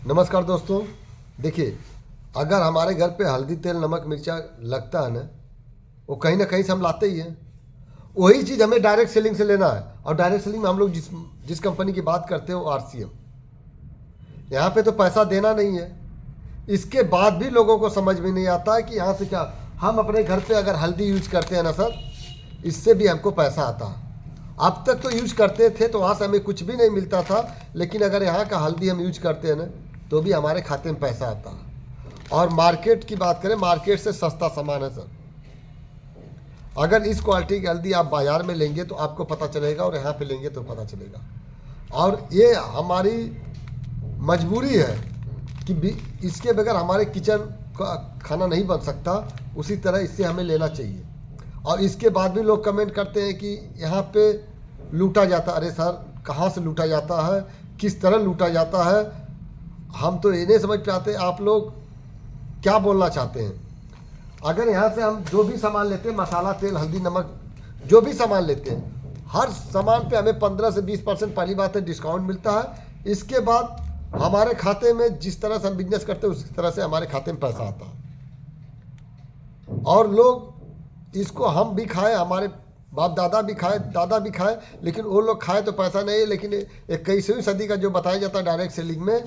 नमस्कार दोस्तों। देखिए, अगर हमारे घर पे हल्दी तेल नमक मिर्चा लगता है ना, वो कहीं ना कहीं से हम लाते ही हैं। वही चीज़ हमें डायरेक्ट सेलिंग से लेना है। और डायरेक्ट सेलिंग में हम लोग जिस जिस कंपनी की बात करते हैं वो RCM। यहाँ पे तो पैसा देना नहीं है। इसके बाद भी लोगों को समझ में नहीं आता है कि यहाँ से क्या, हम अपने घर पे अगर हल्दी यूज करते हैं ना सर, इससे भी हमको पैसा आता है। अब तक तो यूज करते थे तो वहाँ से हमें कुछ भी नहीं मिलता था, लेकिन अगर यहाँ का हल्दी हम यूज करते हैं ना तो भी हमारे खाते में पैसा आता है। और मार्केट की बात करें, मार्केट से सस्ता सामान है सर। अगर इस क्वालिटी की हल्दी आप बाज़ार में लेंगे तो आपको पता चलेगा, और यहाँ पे लेंगे तो पता चलेगा। और ये हमारी मजबूरी है कि इसके बगैर हमारे किचन का खाना नहीं बन सकता। उसी तरह इससे हमें लेना चाहिए। और इसके बाद भी लोग कमेंट करते हैं कि यहाँ पे लूटा जाता। अरे सर, कहाँ से लूटा जाता है, किस तरह लूटा जाता है, हम तो ये नहीं समझ पाते आप लोग क्या बोलना चाहते हैं। अगर यहाँ से हम जो भी सामान लेते हैं, मसाला तेल हल्दी नमक जो भी सामान लेते हैं, हर सामान पे हमें 15 से 20% पहली बात है डिस्काउंट मिलता है। इसके बाद हमारे खाते में जिस तरह से हम बिजनेस करते हैं उसी तरह से हमारे खाते में पैसा आता है। और लोग इसको हम भी खाए, हमारे बाप दादा भी खाए, दादा भी खाए, लेकिन वो लोग खाए तो पैसा नहीं है। लेकिन 21वीं सदी का जो बताया जाता है डायरेक्ट सेलिंग में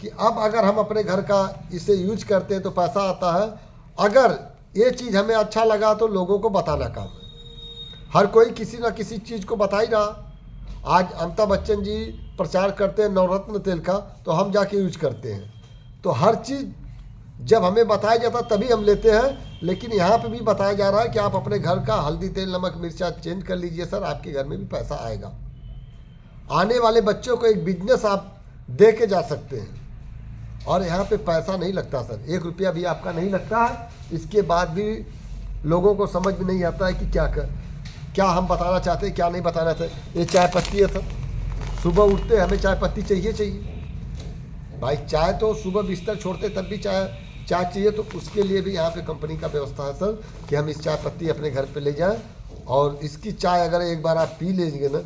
कि अब अगर हम अपने घर का इसे यूज करते हैं तो पैसा आता है। अगर ये चीज़ हमें अच्छा लगा तो लोगों को बताना काम है। हर कोई किसी ना किसी चीज़ को बता ही रहा। आज अमिताभ बच्चन जी प्रचार करते हैं नवरत्न तेल का, तो हम जाके यूज करते हैं। तो हर चीज़ जब हमें बताया जाता तभी हम लेते हैं। लेकिन यहाँ पे भी बताया जा रहा है कि आप अपने घर का हल्दी तेल नमक मिर्चा चेंज कर लीजिए सर, आपके घर में भी पैसा आएगा। आने वाले बच्चों को एक बिजनेस आप दे के जा सकते हैं। और यहाँ पे पैसा नहीं लगता सर, 1 रुपया भी आपका नहीं लगता है। इसके बाद भी लोगों को समझ में नहीं आता है कि क्या हम बताना चाहते हैं, क्या नहीं बताना चाहते। ये चाय पत्ती है सर, सुबह उठते हमें चाय पत्ती चाहिए भाई। चाय तो सुबह बिस्तर छोड़ते तब भी चाय चाहिए। तो उसके लिए भी यहाँ पे कंपनी का व्यवस्था है सर कि हम इस चाय पत्ती अपने घर पे ले जाएं। और इसकी चाय अगर एक बार आप पी लीजिए ना,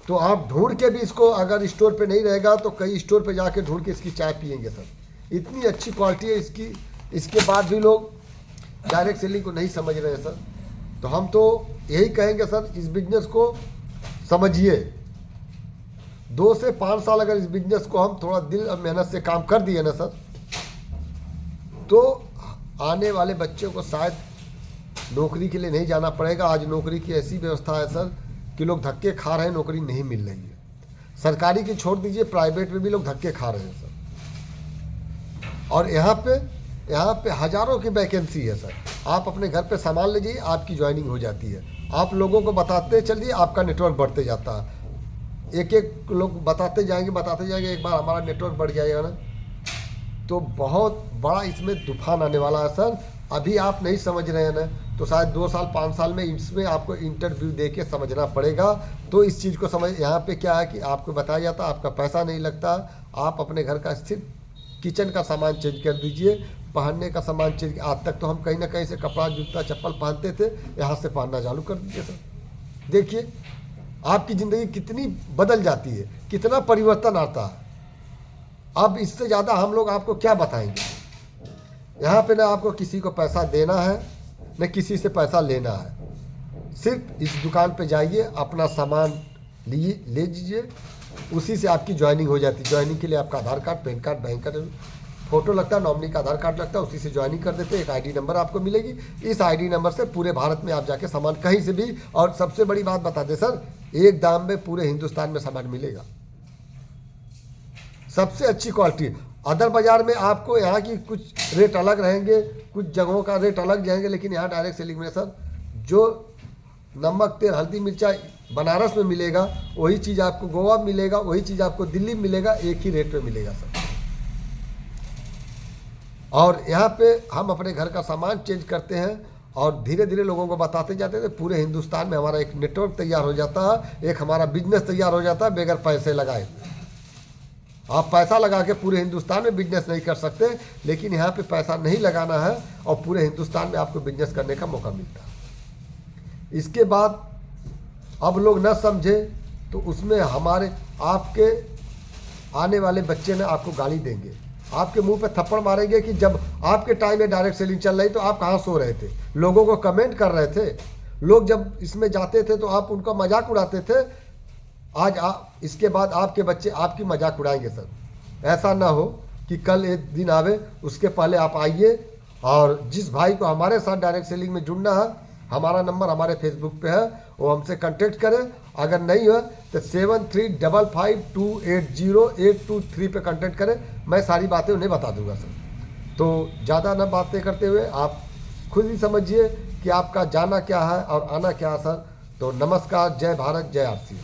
तो आप ढूंढ के भी इसको, अगर स्टोर पे नहीं रहेगा तो कई स्टोर पे जाके ढूंढ के इसकी चाय पियेंगे सर। इतनी अच्छी क्वालिटी है इसकी। इसके बाद भी लोग डायरेक्ट सेलिंग को नहीं समझ रहे हैं सर। तो हम तो यही कहेंगे सर, इस बिजनेस को समझिए। 2 से 5 साल अगर इस बिजनेस को हम थोड़ा दिल और मेहनत से काम कर दिए ना सर, तो आने वाले बच्चों को शायद नौकरी के लिए नहीं जाना पड़ेगा। आज नौकरी की ऐसी व्यवस्था है सर कि लोग धक्के खा रहे हैं, नौकरी नहीं मिल रही है। सरकारी की छोड़ दीजिए, प्राइवेट में भी लोग धक्के खा रहे हैं सर। और यहाँ पे हज़ारों की वैकेंसी है सर। आप अपने घर पे सामान ले जाइए, आपकी ज्वाइनिंग हो जाती है। आप लोगों को बताते चलिए, आपका नेटवर्क बढ़ते जाता है। एक लोग बताते जाएंगे, एक बार हमारा नेटवर्क बढ़ जाएगा ना तो बहुत बड़ा इसमें तूफान आने वाला है सर। अभी आप नहीं समझ रहे हैं ना, तो शायद 2 साल 5 साल में इसमें आपको इंटरव्यू दे के समझना पड़ेगा। तो इस चीज़ को समझ, यहाँ पे क्या है कि आपको बताया जाता है आपका पैसा नहीं लगता। आप अपने घर का सिर्फ किचन का सामान चेंज कर दीजिए, पहनने का सामान चेंज। आज तक तो हम कहीं ना कहीं से कपड़ा जूता चप्पल पहनते थे, यहाँ से पहनना चालू कर दीजिए सर। देखिए आपकी ज़िंदगी कितनी बदल जाती है, कितना परिवर्तन आता है। अब इससे ज़्यादा हम लोग आपको क्या बताएंगे। यहाँ पे ना आपको किसी को पैसा देना है, न किसी से पैसा लेना है। सिर्फ इस दुकान पे जाइए, अपना सामान ले लीजिए, उसी से आपकी ज्वाइनिंग हो जाती है। ज्वाइनिंग के लिए आपका आधार कार्ड, पैन कार्ड, बैंक का फोटो लगता है, नॉमिनी का आधार कार्ड लगता है, उसी से ज्वाइनिंग कर देते हैं। एक ID नंबर आपको मिलेगी। इस ID नंबर से पूरे भारत में आप जाके सामान कहीं से भी, और सबसे बड़ी बात बता दें सर, एक दाम में पूरे हिंदुस्तान में सामान मिलेगा। सबसे अच्छी क्वालिटी। अदर बाज़ार में आपको यहाँ की कुछ रेट अलग रहेंगे, कुछ जगहों का रेट अलग जाएंगे, लेकिन यहाँ डायरेक्ट सेलिंग में सर जो नमक तेल हल्दी मिर्चा बनारस में मिलेगा वही चीज़ आपको गोवा में मिलेगा, वही चीज़ आपको दिल्ली में मिलेगा, एक ही रेट में मिलेगा सर। और यहाँ पे हम अपने घर का सामान चेंज करते हैं और धीरे धीरे लोगों को बताते जाते थे। पूरे हिंदुस्तान में हमारा एक नेटवर्क तैयार हो जाता है, एक हमारा बिजनेस तैयार हो जाता है बगैर पैसे लगाए। आप पैसा लगा के पूरे हिंदुस्तान में बिजनेस नहीं कर सकते, लेकिन यहाँ पे पैसा नहीं लगाना है और पूरे हिंदुस्तान में आपको बिजनेस करने का मौका मिलता है। इसके बाद अब लोग न समझे तो उसमें हमारे आपके आने वाले बच्चे ने आपको गाली देंगे, आपके मुंह पे थप्पड़ मारेंगे कि जब आपके टाइम में डायरेक्ट सेलिंग चल रही तो आप कहाँ सो रहे थे, लोगों को कमेंट कर रहे थे, लोग जब इसमें जाते थे तो आप उनका मजाक उड़ाते थे। आज इसके बाद आपके बच्चे आपकी मजाक उड़ाएंगे सर। ऐसा ना हो कि कल एक दिन आवे उसके पहले आप आइए। और जिस भाई को हमारे साथ डायरेक्ट सेलिंग में जुड़ना है, हमारा नंबर हमारे फेसबुक पे है, वो हमसे कांटेक्ट करें। अगर नहीं है तो 7355280823 पे कांटेक्ट करें, मैं सारी बातें उन्हें बता दूंगा सर। तो ज़्यादा न बातें करते हुए आप खुद ही समझिए कि आपका जाना क्या है और आना क्या है सर। तो नमस्कार, जय भारत, जय आरसी।